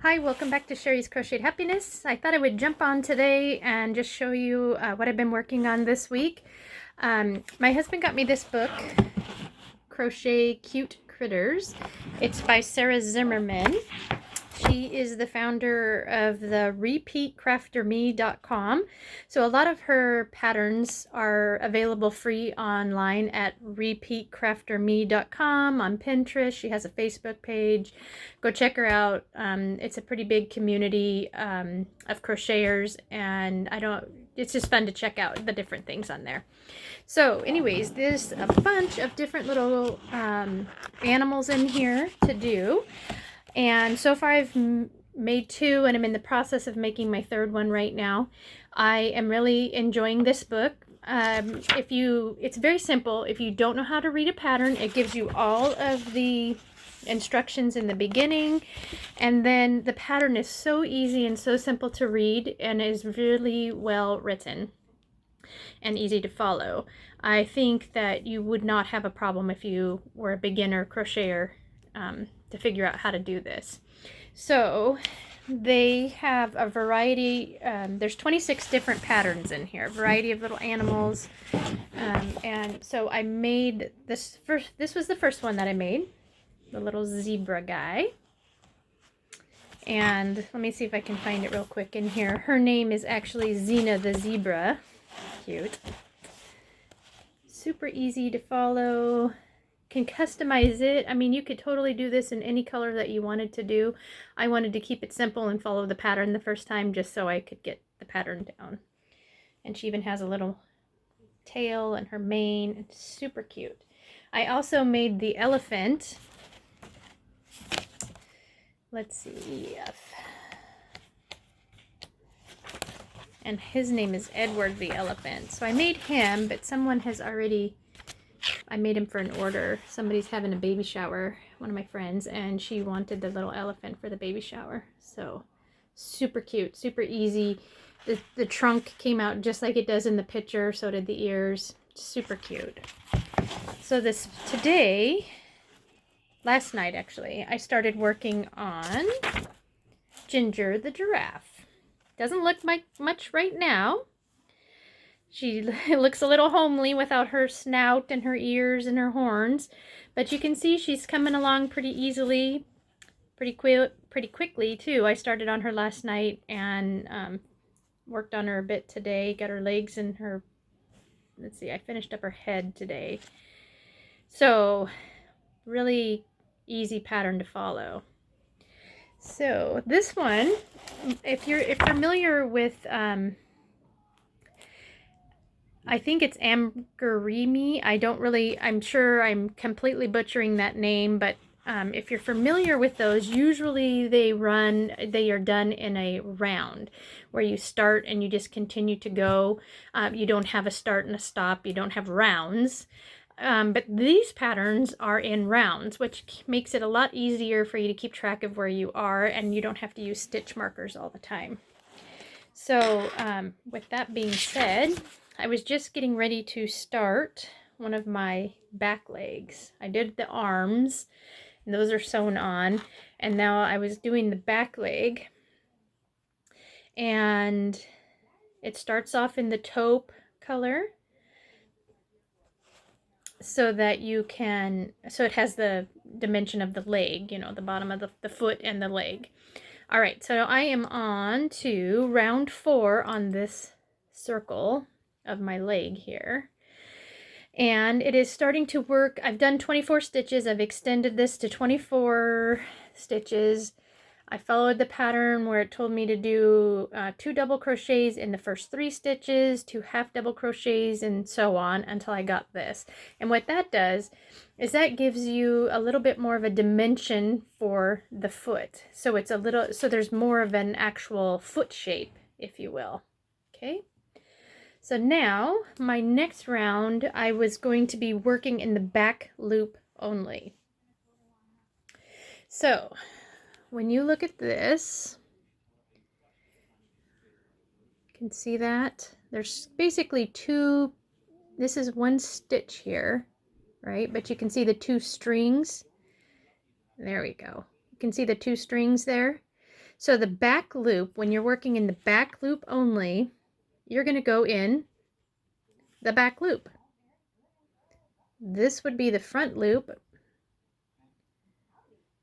Hi, welcome back to Sherry's Crocheted Happiness. I thought I would jump on today and just show you what I've been working on this week. My husband got me this book, Crochet Cute Critters. It's by Sarah Zimmerman. She is the founder of the repeatcrafterme.com. So a lot of her patterns are available free online at repeatcrafterme.com, on Pinterest. She has a Facebook page. Go check her out. It's a pretty big community of crocheters, and it's just fun to check out the different things on there. So anyways, there's a bunch of different little animals in here to do. And so far I've made two, and I'm in the process of making my third one right now. I am really enjoying this book. It's very simple. If you don't know how to read a pattern, it gives you all of the instructions in the beginning, and then the pattern is so easy and so simple to read, and is really well written and easy to follow. I think that you would not have a problem if you were a beginner crocheter to figure out how to do this. So they have a variety, there's 26 different patterns in here, a variety of little animals, and so I made this was the first one that I made, the little zebra guy. And let me see if I can find it real quick in here. Her name is actually Xena the zebra. Cute. Super easy to follow. Can customize it. I mean, you could totally do this in any color that you wanted to do. I wanted to keep it simple and follow the pattern the first time just so I could get the pattern down. And she even has a little tail and her mane. It's super cute. I also made the elephant. Let's see. And his name is Edward the elephant. So I made him, but someone has already... I made him for an order. Somebody's having a baby shower, one of my friends, and she wanted the little elephant for the baby shower. So super cute, super easy. The trunk came out just like it does in the picture, so did the ears. Super cute. So last night actually, I started working on Ginger the Giraffe. Doesn't look much right now. She looks a little homely without her snout and her ears and her horns, but you can see she's coming along pretty easily, pretty quickly too. I started on her last night and worked on her a bit today. Got her legs and her, let's see, I finished up her head today. So really easy pattern to follow. So this one, if you're familiar with I think it's amgarimi. I'm sure I'm completely butchering that name, but if you're familiar with those, usually they are done in a round where you start and you just continue to go. You don't have a start and a stop. You don't have rounds. But these patterns are in rounds, which makes it a lot easier for you to keep track of where you are, and you don't have to use stitch markers all the time. So with that being said, I was just getting ready to start one of my back legs. I did the arms, and those are sewn on, and now I was doing the back leg. And it starts off in the taupe color so that it has the dimension of the leg, you know, the bottom of the foot and the leg. All right, so I am on to round 4 on this circle of my leg here, and it is starting to work. I've done 24 stitches. I've extended this to 24 stitches. I followed the pattern where it told me to do 2 double crochets in the first 3 stitches, 2 half double crochets, and so on until I got this. And what that does is that gives you a little bit more of a dimension for the foot. So there's more of an actual foot shape, if you will. Okay. So now, my next round, I was going to be working in the back loop only. So, when you look at this, you can see that there's basically this is 1 stitch here, right? But you can see the 2 strings. There we go. You can see the 2 strings there. So the back loop, when you're working in the back loop only, you're going to go in the back loop. This would be the front loop,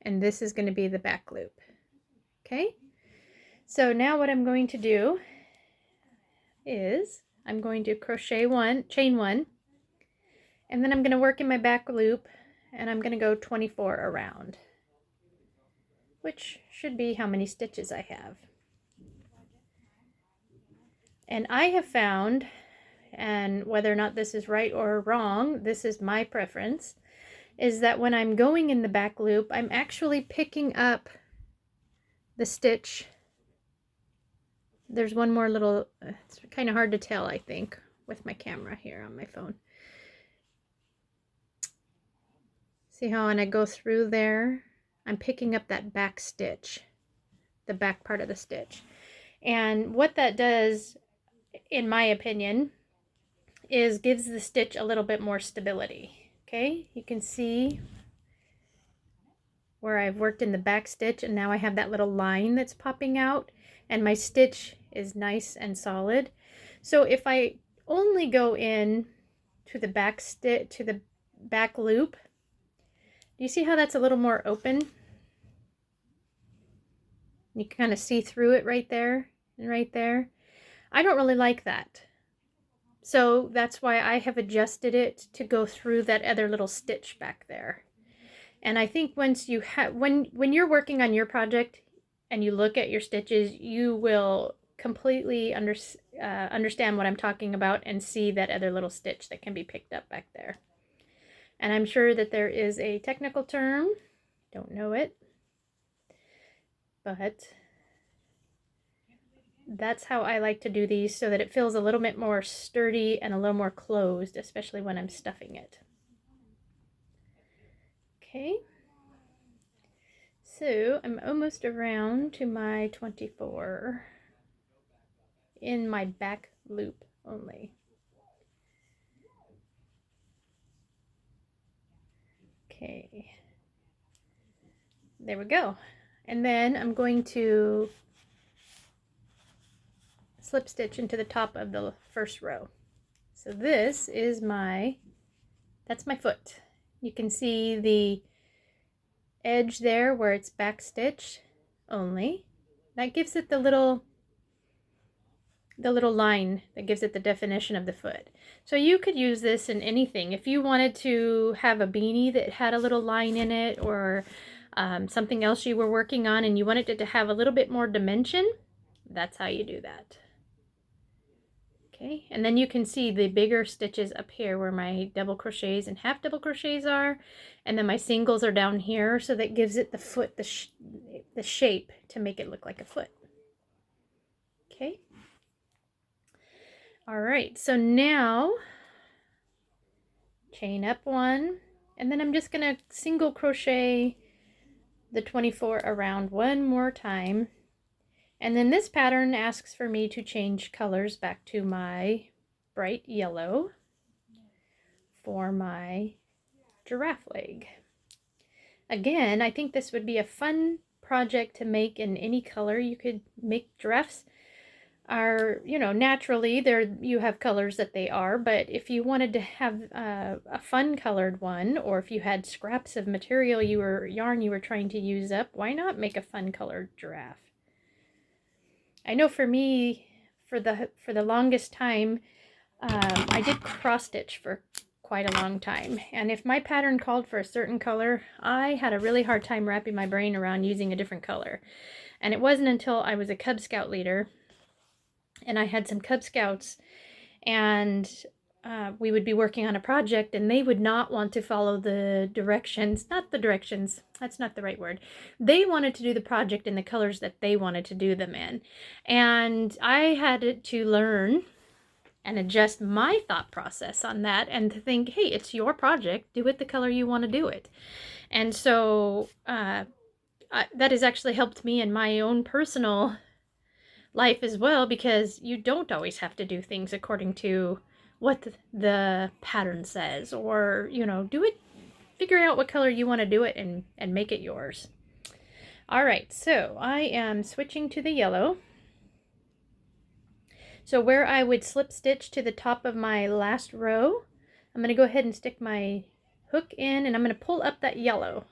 and this is going to be the back loop. Okay? So now what I'm going to do is I'm going to crochet one, chain one, and then I'm going to work in my back loop, and I'm going to go 24 around, which should be how many stitches I have. And I have found, and whether or not this is right or wrong, this is my preference, is that when I'm going in the back loop, I'm actually picking up the stitch. There's one more little, it's kind of hard to tell, I think, with my camera here on my phone. See how when I go through there, I'm picking up that back stitch, the back part of the stitch. And what that does, in my opinion, is gives the stitch a little bit more stability. Okay, you can see where I've worked in the back stitch, and now I have that little line that's popping out, and my stitch is nice and solid. So if I only go in to the back stitch, to the back loop, do you see how that's a little more open? You can kind of see through it right there and right there. I don't really like that. So that's why I have adjusted it to go through that other little stitch back there. And I think once you have, when you're working on your project and you look at your stitches, you will completely understand what I'm talking about and see that other little stitch that can be picked up back there. And I'm sure that there is a technical term, don't know it, but that's how I like to do these, so that it feels a little bit more sturdy and a little more closed, especially when I'm stuffing it. Okay, so I'm almost around to my 24 in my back loop only. Okay, there we go. And then I'm going to slip stitch into the top of the first row. So this is that's my foot. You can see the edge there where it's back stitch only. That gives it the little line that gives it the definition of the foot. So you could use this in anything. If you wanted to have a beanie that had a little line in it, or something else you were working on and you wanted it to have a little bit more dimension, that's how you do that. Okay, and then you can see the bigger stitches up here where my double crochets and half double crochets are, and then my singles are down here, so that gives it the foot, the shape to make it look like a foot. Okay. All right, so now chain up one, and then I'm just gonna single crochet the 24 around one more time. And then this pattern asks for me to change colors back to my bright yellow for my giraffe leg. Again, I think this would be a fun project to make in any color. You could make giraffes are, you know, naturally you have colors that they are, but if you wanted to have a fun colored one, or if you had scraps of material yarn you were trying to use up, why not make a fun colored giraffe? I know for me, for the longest time, I did cross stitch for quite a long time, and if my pattern called for a certain color, I had a really hard time wrapping my brain around using a different color. And it wasn't until I was a Cub Scout leader and I had some Cub Scouts, and we would be working on a project, and they would not want to follow the directions, that's not the right word. They wanted to do the project in the colors that they wanted to do them in. And I had to learn and adjust my thought process on that, and to think, hey, it's your project, do it the color you want to do it. And so that has actually helped me in my own personal life as well, because you don't always have to do things according to what the pattern says, or, you know, figure out what color you want to do it and make it yours. All right, so I am switching to the yellow. So where I would slip stitch to the top of my last row, I'm going to go ahead and stick my hook in, and I'm going to pull up that yellow.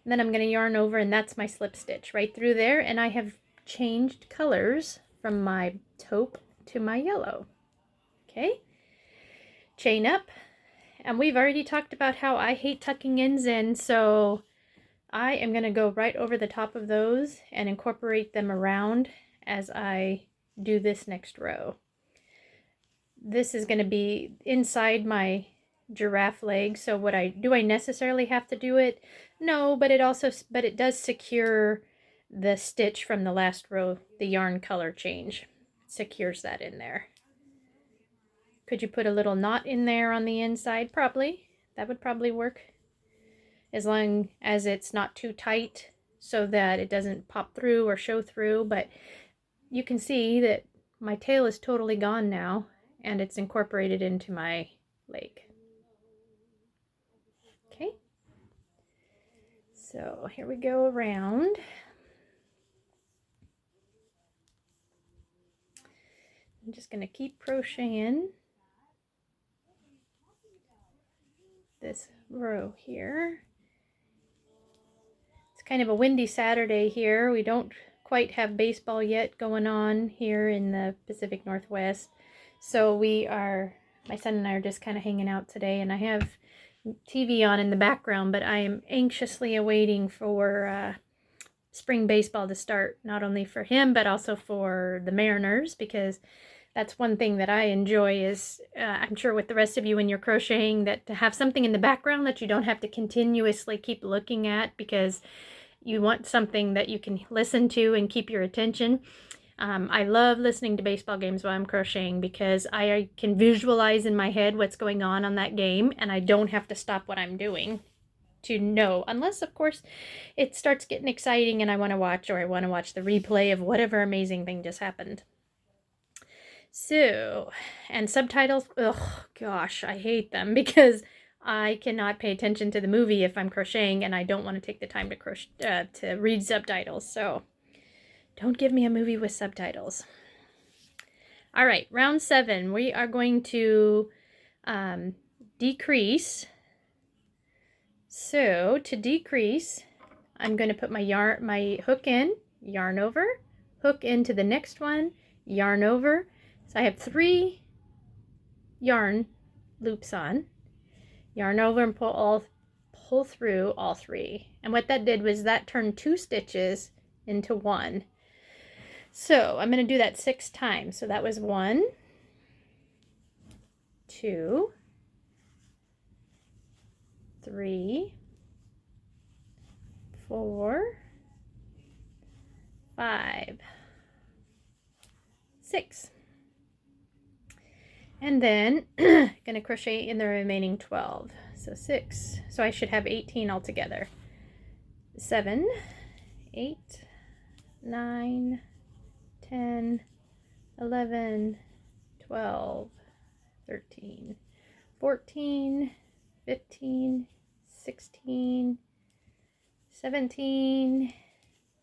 And then I'm going to yarn over, and that's my slip stitch right through there. And I have changed colors from my taupe to my yellow. Okay, chain up. And we've already talked about how I hate tucking ends in, so I am going to go right over the top of those and incorporate them around as I do this next row. This is going to be inside my giraffe leg, so do I necessarily have to do it? No, but it does secure the stitch from the last row, the yarn color change. It secures that in there. Could you put a little knot in there on the inside? Probably. That would probably work. As long as it's not too tight so that it doesn't pop through or show through. But you can see that my tail is totally gone now, and it's incorporated into my leg. Okay. So here we go around. I'm just going to keep crocheting this row here. It's kind of a windy Saturday here. We don't quite have baseball yet going on here in the Pacific Northwest. So my son and I are just kind of hanging out today, and I have TV on in the background, but I am anxiously awaiting for spring baseball to start, not only for him, but also for the Mariners, because that's one thing that I enjoy is, I'm sure with the rest of you when you're crocheting, that to have something in the background that you don't have to continuously keep looking at, because you want something that you can listen to and keep your attention. I love listening to baseball games while I'm crocheting because I can visualize in my head what's going on that game, and I don't have to stop what I'm doing to know, unless of course it starts getting exciting and I want to watch the replay of whatever amazing thing just happened. So, and subtitles, oh gosh, I hate them because I cannot pay attention to the movie if I'm crocheting, and I don't want to take the time to read subtitles. So don't give me a movie with subtitles. All right, round 7, we are going to decrease. So to decrease, I'm going to put my hook in, yarn over, hook into the next one, yarn over. So I have 3 yarn loops on, yarn over and pull through all 3. And what that did was that turned 2 stitches into 1. So I'm going to do that 6 times. So that was 1, 2, 3, 4, 5, 6. And then gonna crochet in the remaining 12. So 6. So I should have 18 altogether. 7, 8, 9, 10, 11, 12, 13, 14, 15, 16, 17,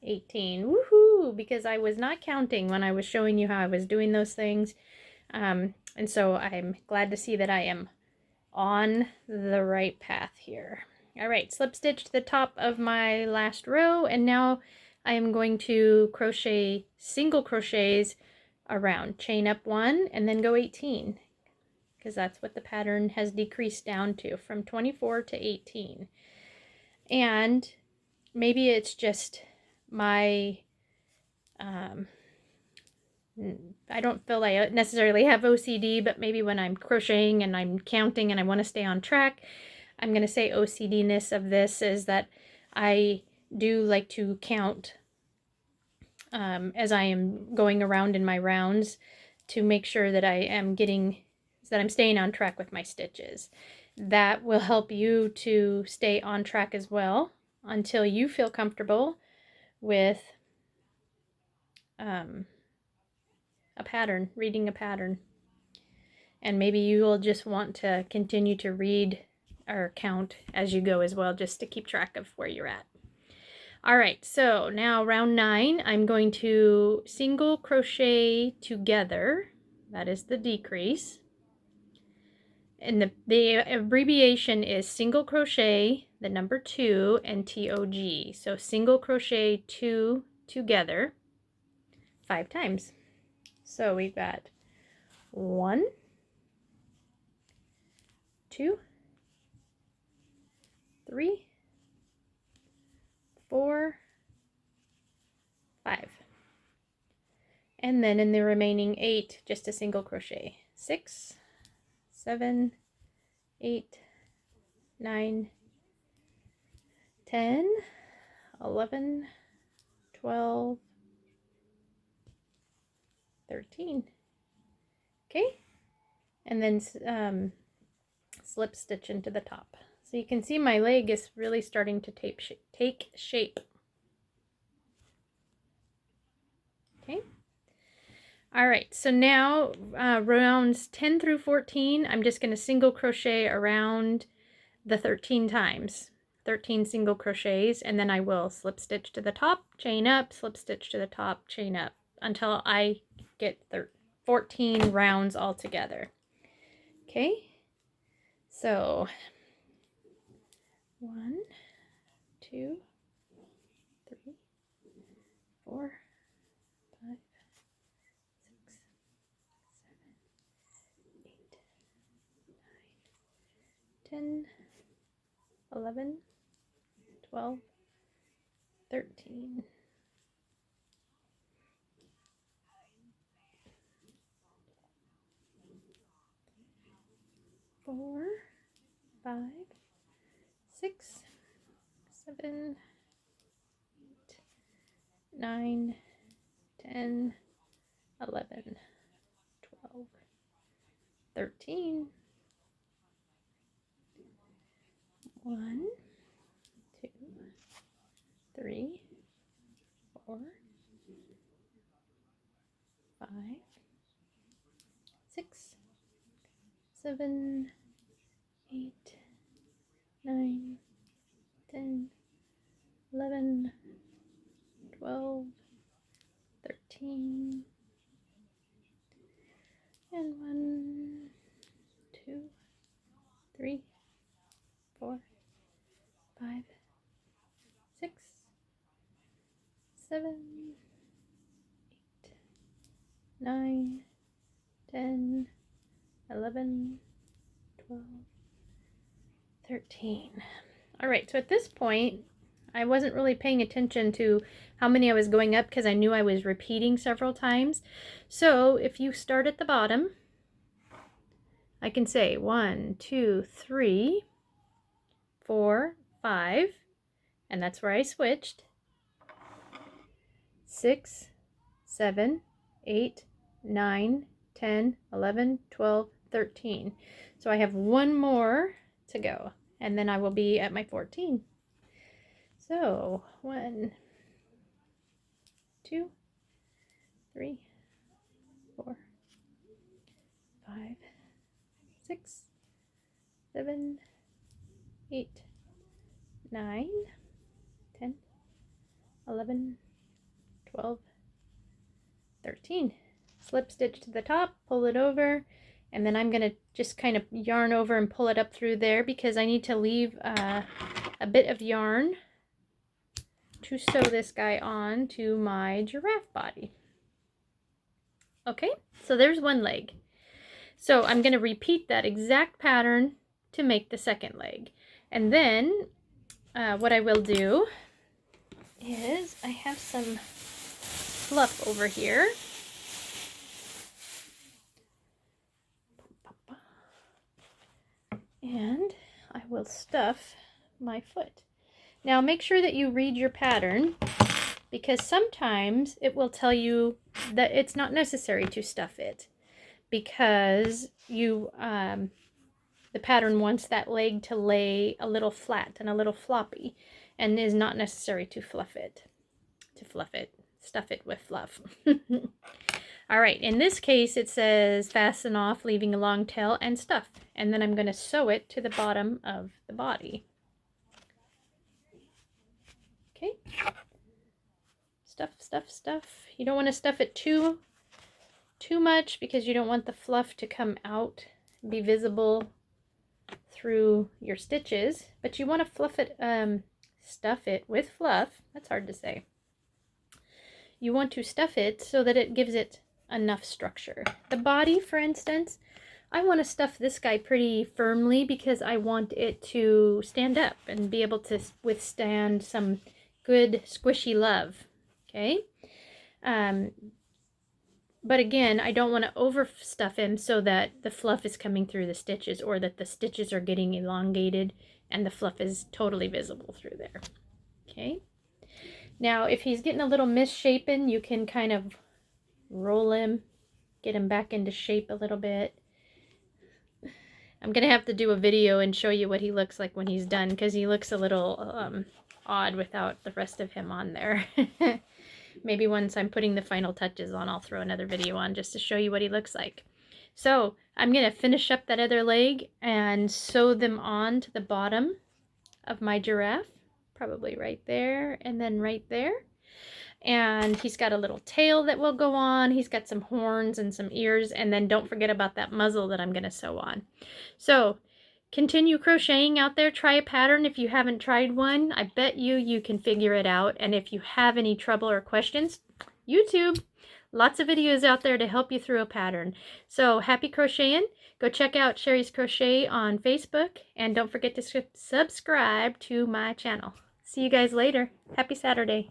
18. Woohoo! Because I was not counting when I was showing you how I was doing those things. And so I'm glad to see that I am on the right path here. All right, slip stitch to the top of my last row, and now I am going to crochet single crochets around. Chain up 1 and then go 18, because that's what the pattern has decreased down to, from 24 to 18. And maybe it's just my I don't feel I necessarily have OCD, but maybe when I'm crocheting and I'm counting and I want to stay on track, I'm going to say OCD-ness of this is that I do like to count as I am going around in my rounds to make sure that I'm staying on track with my stitches. That will help you to stay on track as well until you feel comfortable with a pattern, reading a pattern. And maybe you will just want to continue to read or count as you go as well, just to keep track of where you're at. All right, so now round 9, I'm going to single crochet together. That is the decrease. And the abbreviation is single crochet, the number 2, and TOG. So single crochet 2 together 5 times. So we've got 1, 2, 3, 4, 5. And then in the remaining 8, just a single crochet. 6, 7, 8, 9, 10, 11, 12, 13. Okay, and then slip stitch into the top. So you can see my leg is really starting to take shape. Okay. All right, so now rounds 10 through 14, I'm just going to single crochet around the 13 times. 13 single crochets, and then I will slip stitch to the top, chain up, slip stitch to the top, chain up, until I get 14 rounds all together. Okay, so 1, 2, 3, 4, 5, 6, 7, 8, 9, 10, 11, 12, 13. 4, 5, 6, 7, 8, 9, 10, 11, 12, 13. 1, 2, 3, 4, 5, 6, 7, 8, 9, 10, 11, 12, 13, and 1, 2, 3, 4, 5, 6, 7, 8, 9, 10, 11, 12, 13. All right, so at this point, I wasn't really paying attention to how many I was going up because I knew I was repeating several times. So if you start at the bottom, I can say 1, 2, 3, 4, 5, and that's where I switched. 6, 7, 8, 9, 10, 11, 12, 13. So I have one more to go, and then I will be at my 14. So 1, 2, 3, 4, 5, 6, 7, 8, 9, 10, 11, 12, 13. Slip stitch to the top, pull it over, and then I'm going to just kind of yarn over and pull it up through there because I need to leave a bit of yarn to sew this guy on to my giraffe body. Okay, so there's one leg. So I'm going to repeat that exact pattern to make the second leg. And then what I will do is I have some fluff over here. And I will stuff my foot. Now make sure that you read your pattern because sometimes it will tell you that it's not necessary to stuff it because you the pattern wants that leg to lay a little flat and a little floppy and is not necessary to stuff it with fluff. All right, in this case it says fasten off, leaving a long tail and stuff, and then I'm going to sew it to the bottom of the body. Okay. Stuff, stuff, stuff. You don't want to stuff it too much because you don't want the fluff to come out, be visible through your stitches, but you want to stuff it with fluff. That's hard to say. You want to stuff it so that it gives it enough structure. The body, for instance, I want to stuff this guy pretty firmly because I want it to stand up and be able to withstand some good squishy love. Okay? But again, I don't want to overstuff him so that the fluff is coming through the stitches or that the stitches are getting elongated and the fluff is totally visible through there. Okay. Now, if he's getting a little misshapen, you can kind of roll him, get him back into shape a little bit. I'm going to have to do a video and show you what he looks like when he's done because he looks a little odd without the rest of him on there. Maybe once I'm putting the final touches on, I'll throw another video on just to show you what he looks like. So I'm going to finish up that other leg and sew them on to the bottom of my giraffe. Probably right there and then right there. And he's got a little tail that will go on. He's got some horns and some ears. And then don't forget about that muzzle that I'm going to sew on. So continue crocheting out there. Try a pattern if you haven't tried one. I bet you can figure it out. And if you have any trouble or questions, YouTube. Lots of videos out there to help you through a pattern. So happy crocheting. Go check out Sherry's Crochet on Facebook. And don't forget to subscribe to my channel. See you guys later. Happy Saturday.